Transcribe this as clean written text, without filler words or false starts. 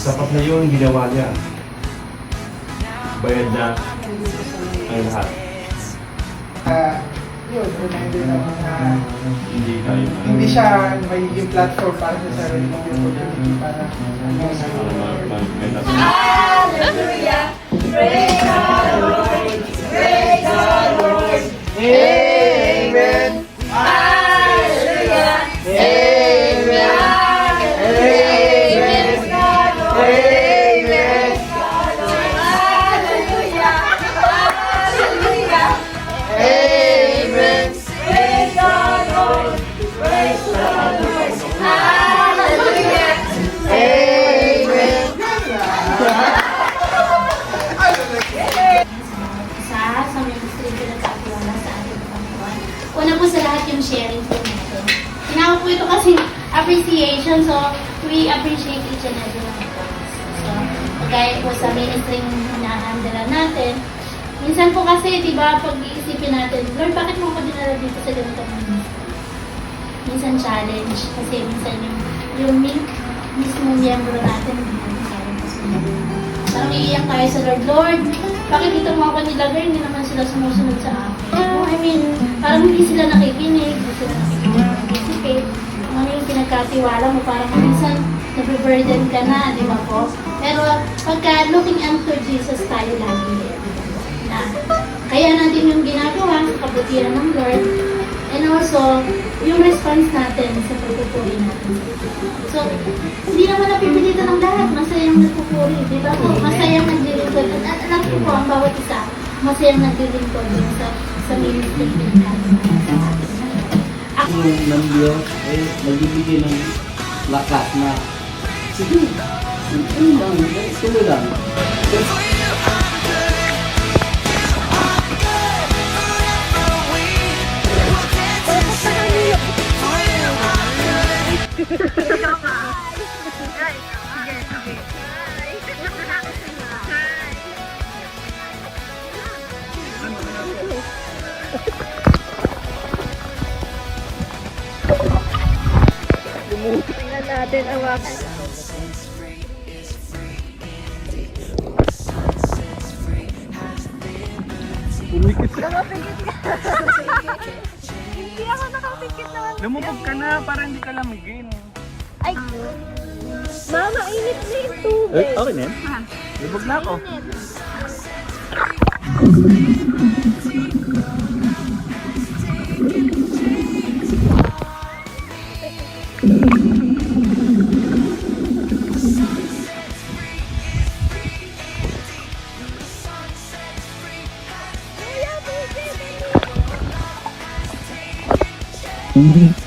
Sapat na yun, ginawa niya. Bayad na ang lahat. Yun, reminder na Hindi tayo hindi siya magiging platform para sa sarili mong opportunity para Hallelujah! Praise the Lord! Praise the Lord! Amen! Hallelujah! Amen! Praise the Lord! Amen! Hallelujah! Hallelujah! Amen! Praise the Lord! Praise the Lord! Hallelujah! Amen! Sa ministry ko nagkakilala sa ating Panginoon. Una po sa lahat yung sharing po natin. Tinawag po ito kasi appreciation, so we appreciate each and every one of us. So, kagaya po sa ministry na-handle natin, minsan po kasi, di ba, pag iisipin natin, Lord, bakit mo ako dinala dito sa ganitong ministry? Minsan challenge, kasi minsan yung mismo miyembro natin, parang iiyak tayo sa Lord, Lord, bakit dito mo ako nilagay? Hindi naman sila sumusunod sa akin. I mean, parang hindi sila nakikinig, hindi sila nakikinig, kung ano yung pinagkatiwala mo, parang minsan nabiburden ka na, di ba po? Pero pagka looking unto Jesus tayo lagi, na kaya natin yung ginagawa sa kabutihan ng Lord, and also, yung response natin sa pagpupuri natin. So, hindi naman napipilitan ng lahat. Masayang nagpupuri. Di ba po? Masayang naglilingkod. At alam ko po, ang bawat isa, masayang naglilingkod din sa ministry natin. Ako, ng Diyos ay magbibigay ng lakas na sige, tuloy lang. Tingnan natin, awakan. Pumikit ka. Nakapikit ka. Hindi ako nakapikit naman. Lumubog ka na para hindi ka lamigin. Ay, mama, init na yung tubig. Okay na yan? Lubog na ako. Kuya, tubig.